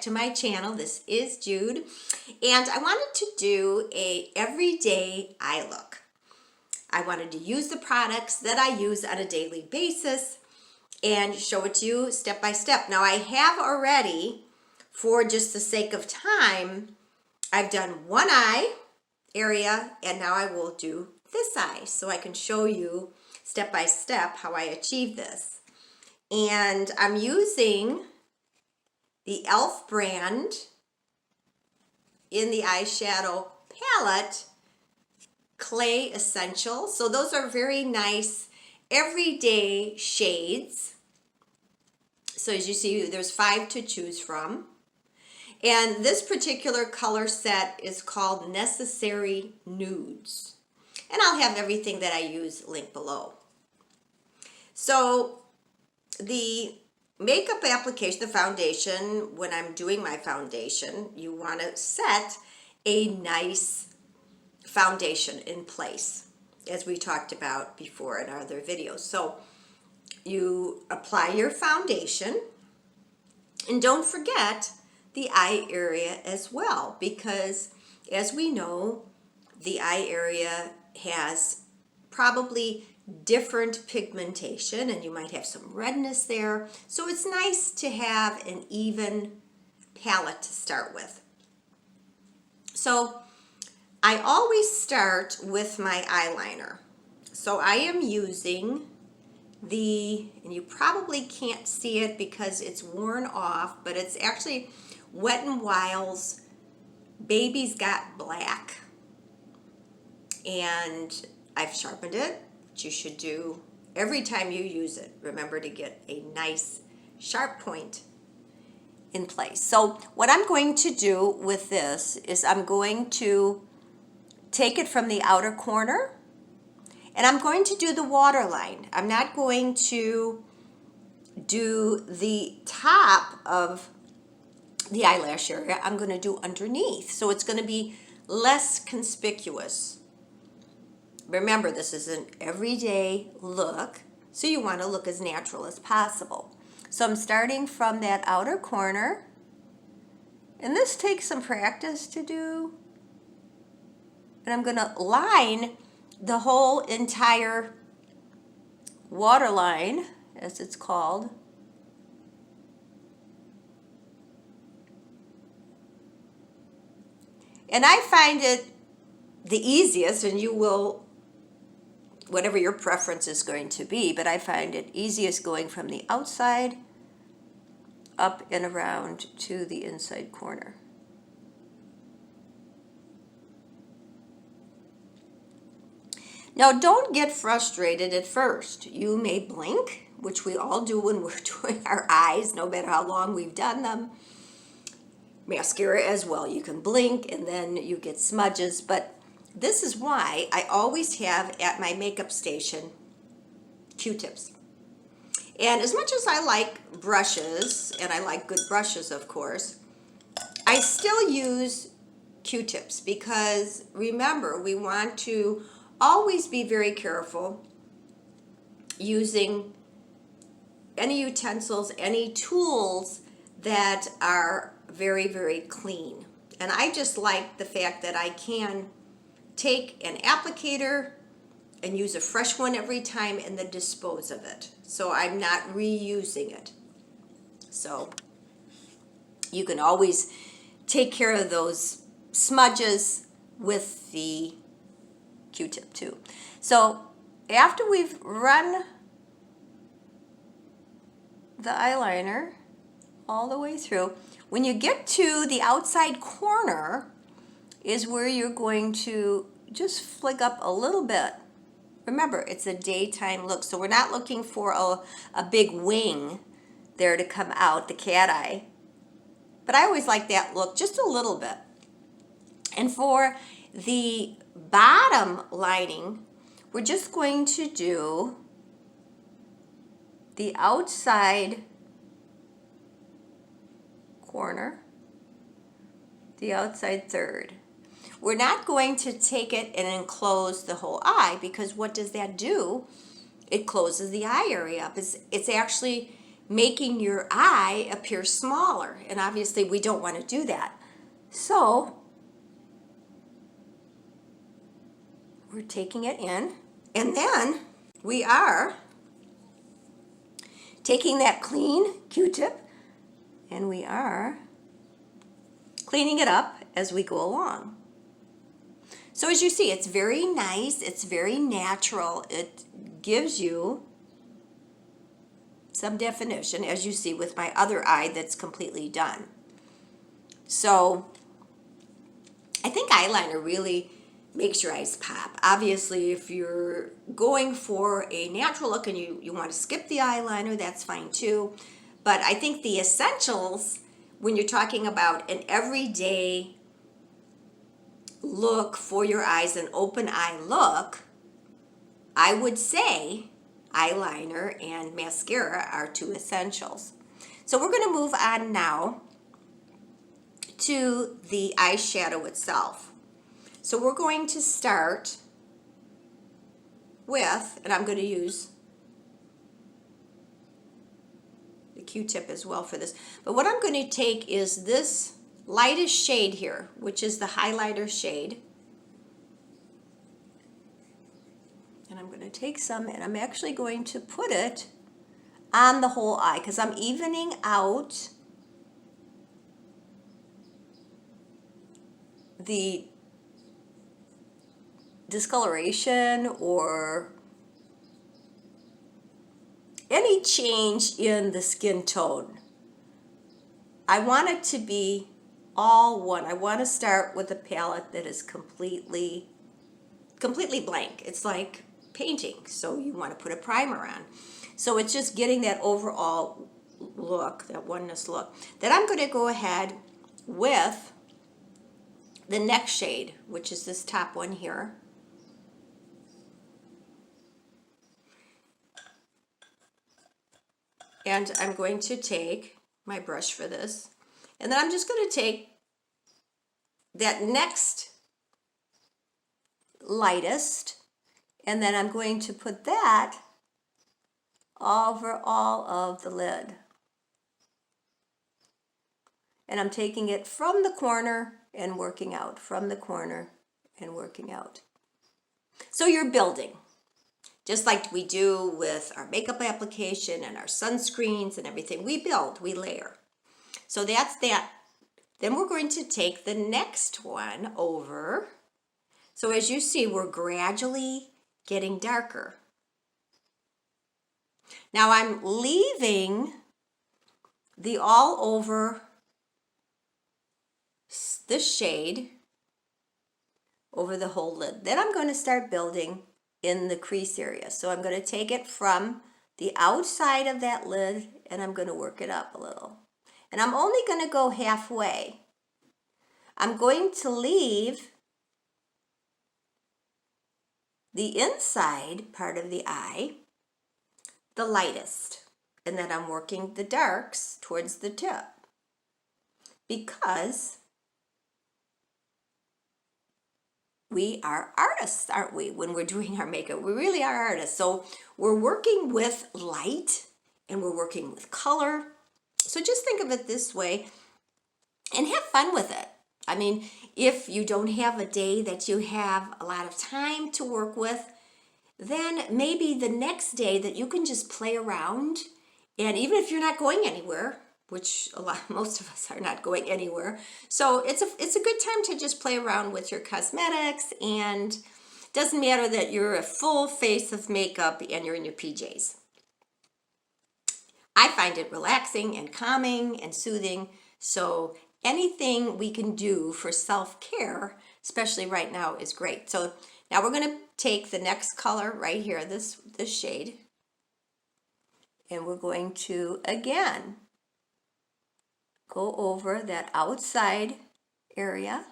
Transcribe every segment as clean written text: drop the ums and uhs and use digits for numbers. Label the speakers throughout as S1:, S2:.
S1: to my channel. This is Jude, and I wanted to do a everyday eye look. I wanted to use the products that I use on a daily basis and show it to you step by step. Now I have already, for just the sake of time, I've done one eye area, and now I will do this eye so I can show you step by step how I achieve this. And I'm using the e.l.f. brand in the eyeshadow palette, Clay Essentials. So those are very nice everyday shades. So as you see, there's 5 to choose from. And this particular color set is called Necessary Nudes. And I'll have everything that I use linked below. So the makeup application, the foundation, when I'm doing my foundation, you want to set a nice foundation in place, as we talked about before in other videos. So you apply your foundation, and don't forget the eye area as well, because as we know, the eye area has probably different pigmentation, and you might have some redness there. So it's nice to have an even palette to start with. So I always start with my eyeliner. So I am using and you probably can't see it because it's worn off, but it's actually WetnWild's Baby's Got Black. And I've sharpened it. You should do every time you use it. Remember to get a nice sharp point in place. So what I'm going to do with this is I'm going to take it from the outer corner, and I'm going to do the waterline. I'm not going to do the top of the eyelash area. I'm going to do underneath, so it's going to be less conspicuous. Remember, this is an everyday look, so you want to look as natural as possible. So I'm starting from that outer corner, and this takes some practice to do. And I'm going to line the whole entire waterline, as it's called. And I find it the easiest, and you will, whatever your preference is going to be, but I find it easiest going from the outside up and around to the inside corner. Now don't get frustrated at first. You may blink, which we all do when we're doing our eyes, no matter how long we've done them. Mascara as well, you can blink and then you get smudges, but this is why I always have at my makeup station Q-tips. And as much as I like brushes, and I like good brushes of course, I still use Q-tips because remember, we want to always be very careful using any utensils, any tools that are very, very clean. And I just like the fact that I can take an applicator and use a fresh one every time and then dispose of it. So I'm not reusing it. So you can always take care of those smudges with the Q-tip too. So after we've run the eyeliner all the way through, when you get to the outside corner is where you're going to just flick up a little bit. Remember, it's a daytime look, so we're not looking for a big wing there to come out, the cat eye. But I always like that look just a little bit. And for the bottom lining, we're just going to do the outside corner, the outside third. We're not going to take it and enclose the whole eye, because what does that do? It closes the eye area up. It's actually making your eye appear smaller. And obviously we don't want to do that. So we're taking it in, and then we are taking that clean Q-tip and we are cleaning it up as we go along. So as you see, it's very nice, it's very natural, it gives you some definition, as you see with my other eye that's completely done. So I think eyeliner really makes your eyes pop. Obviously, if you're going for a natural look and you want to skip the eyeliner, that's fine too. But I think the essentials, when you're talking about an everyday look for your eyes, an open eye look, I would say eyeliner and mascara are two essentials. So we're going to move on now to the eyeshadow itself. So we're going to start with, and I'm going to use the Q-tip as well for this, but what I'm going to take is this lightest shade here, which is the highlighter shade. And I'm going to take some, and I'm actually going to put it on the whole eye because I'm evening out the discoloration or any change in the skin tone. I want it to be all one. I want to start with a palette that is completely blank. It's like painting, so you want to put a primer on. So it's just getting that overall look, that oneness look. Then I'm going to go ahead with the next shade, which is this top one here. And I'm going to take my brush for this, and then I'm just going to take that next lightest, and then I'm going to put that over all of the lid. And I'm taking it from the corner and working out, from the corner and working out. So you're building, just like we do with our makeup application and our sunscreens and everything. We build, we layer. So that's that. Then we're going to take the next one over. So as you see, we're gradually getting darker. Now I'm leaving the all over this shade over the whole lid. Then I'm going to start building in the crease area. So I'm going to take it from the outside of that lid and I'm going to work it up a little. And I'm only going to go halfway. I'm going to leave the inside part of the eye the lightest, and then I'm working the darks towards the tip, because we are artists, aren't we? When we're doing our makeup, we really are artists. So we're working with light and we're working with color. So just think of it this way and have fun with it. I mean, if you don't have a day that you have a lot of time to work with, then maybe the next day that you can just play around. And even if you're not going anywhere, which most of us are not going anywhere, so it's a good time to just play around with your cosmetics. And it doesn't matter that you're a full face of makeup and you're in your PJs. I find it relaxing and calming and soothing. So anything we can do for self-care, especially right now, is great. So now we're going to take the next color right here, this shade, and we're going to again go over that outside area.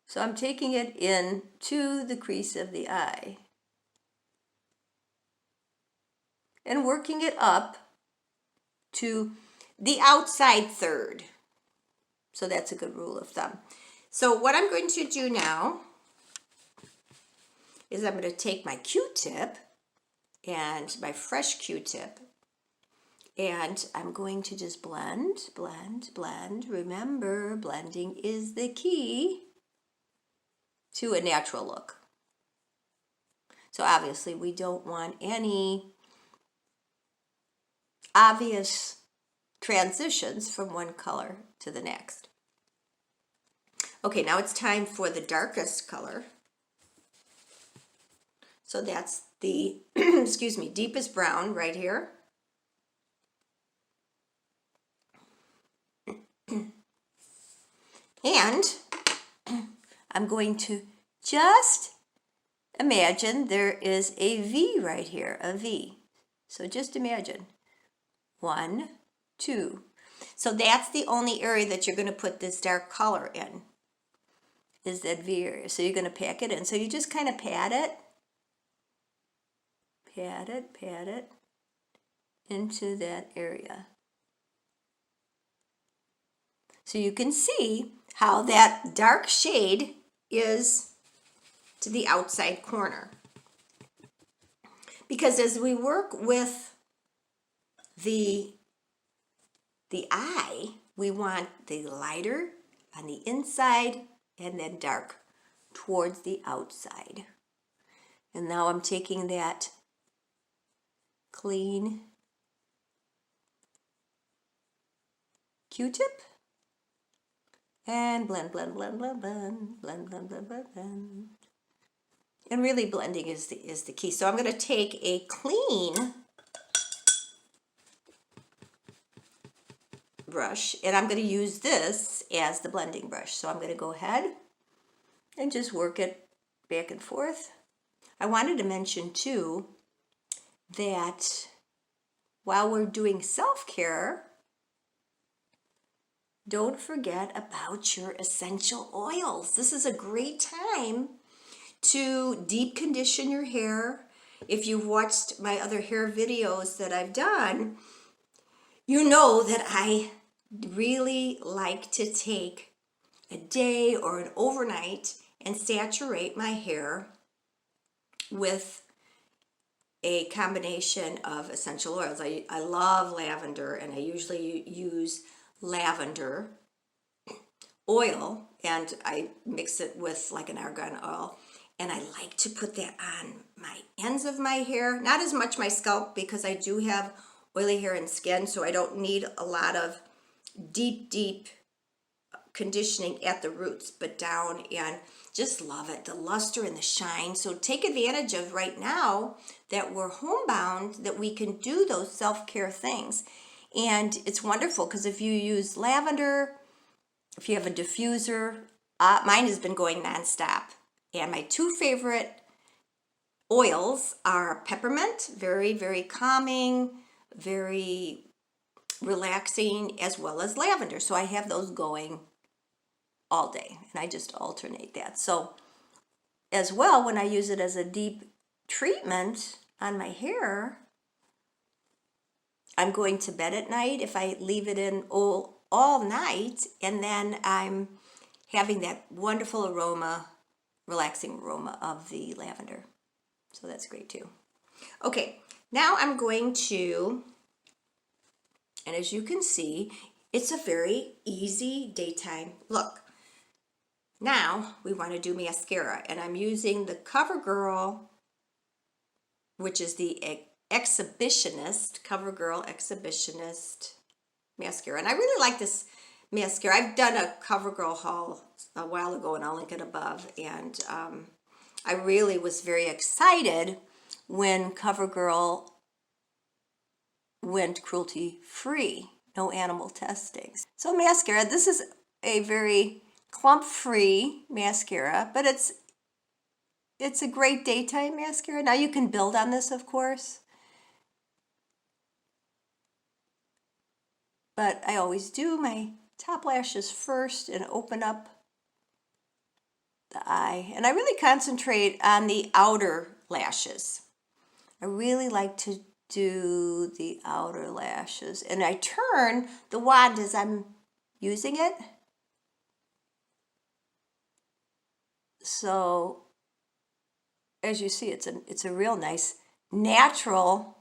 S1: So I'm taking it in to the crease of the eye and working it up to the outside third. So that's a good rule of thumb. So what I'm going to do now is I'm going to take my Q-tip and my fresh Q-tip. And I'm going to just blend, blend, blend. Remember, blending is the key to a natural look. So obviously we don't want any obvious transitions from one color to the next. Okay, now it's time for the darkest color. So that's the, excuse me, deepest brown right here. And I'm going to just imagine there is a V right here, a V. So just imagine. 1, 2. So that's the only area that you're going to put this dark color in, is that V area. So you're going to pack it in. So you just kind of pat it into that area. So you can see how that dark shade is to the outside corner. Because as we work with the eye, we want the lighter on the inside and then dark towards the outside. And now I'm taking that clean Q-tip and blend, blend, blend, blend, blend, blend, blend, blend, blend, blend. And really blending is the key. So I'm going to take a clean brush and I'm going to use this as the blending brush. So I'm going to go ahead and just work it back and forth. I wanted to mention too that while we're doing self-care, don't forget about your essential oils. This is a great time to deep condition your hair. If you've watched my other hair videos that I've done, you know that I really like to take a day or an overnight and saturate my hair with a combination of essential oils. I love lavender, and I usually use lavender oil, and I mix it with like an argan oil, and I like to put that on my ends of my hair, not as much my scalp because I do have oily hair and skin, so I don't need a lot of deep conditioning at the roots, but down, and just love it, the luster and the shine. So take advantage of right now that we're homebound, that we can do those self-care things. And it's wonderful because if you use lavender, if you have a diffuser, mine has been going nonstop. And my two favorite oils are peppermint, very, very calming, very relaxing, as well as lavender. So I have those going all day, and I just alternate that. So as well, when I use it as a deep treatment on my hair, I'm going to bed at night. If I leave it in all night, and then I'm having that wonderful aroma, relaxing aroma of the lavender. So that's great too. Okay, now I'm going to, and as you can see, it's a very easy daytime look. Now we want to do mascara, and I'm using the Covergirl, which is the Exhibitionist, Covergirl Exhibitionist mascara. And I really like this mascara. I've done a Covergirl haul a while ago, and I'll link it above. And I really was very excited when Covergirl went cruelty free, no animal testing. So mascara, this is a very clump-free mascara, but it's a great daytime mascara. Now you can build on this, of course, but I always do my top lashes first and open up the eye. And I really concentrate on the outer lashes. I really like to do the outer lashes, and I turn the wand as I'm using it. So as you see, it's a real nice natural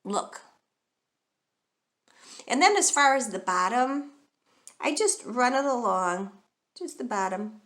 S1: look. And then as far as the bottom, I just run it along, just the bottom.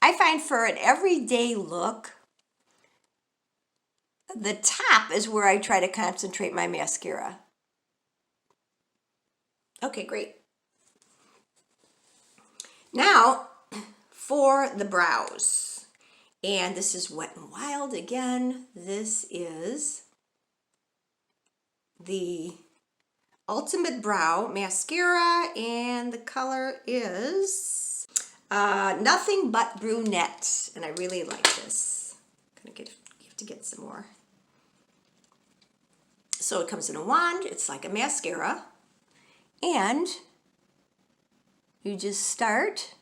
S1: I find for an everyday look, the top is where I try to concentrate my mascara. Okay, great. Now for the brows. And this is Wet n Wild again. This is the Ultimate Brow Mascara, and the color is Nothing But Bru-nette, and I really like this. You have to get some more. So it comes in a wand. It's like a mascara, and you just start.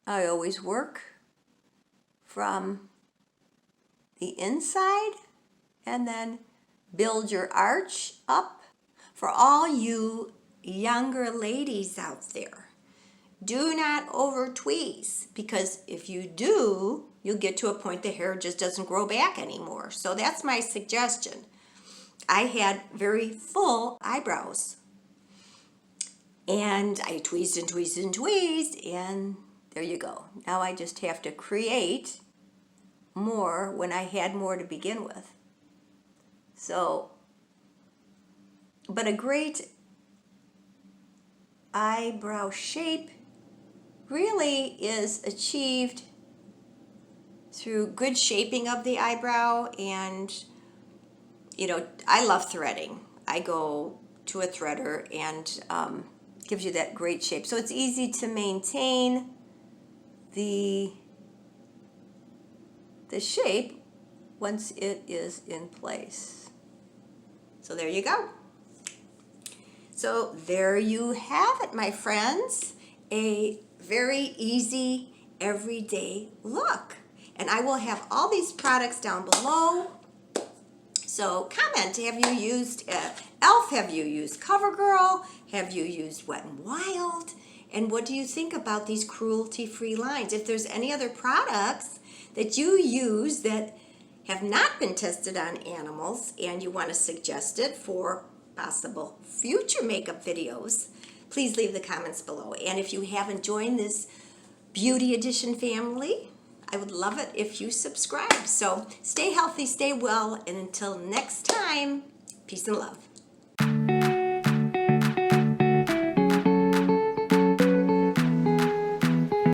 S1: I always work from the inside and then build your arch up. For all you younger ladies out there, do not over tweeze, because if you do, you'll get to a point the hair just doesn't grow back anymore. So that's my suggestion. I had very full eyebrows, and I tweezed and tweezed and tweezed, and there you go. Now I just have to create more when I had more to begin with. So, but a great eyebrow shape really is achieved through good shaping of the eyebrow. And, you know, I love threading. I go to a threader and gives you that great shape. So it's easy to maintain the shape once it is in place. So there you go. So there you have it, my friends. A very easy everyday look. And I will have all these products down below. So comment, have you used e.l.f.? Have you used Covergirl? Have you used WetnWild? And what do you think about these cruelty-free lines? If there's any other products that you use that have not been tested on animals and you want to suggest it for possible future makeup videos, please leave the comments below. And if you haven't joined this Beauty Edition family, I would love it if you subscribe. So stay healthy, stay well, and until next time, peace and love.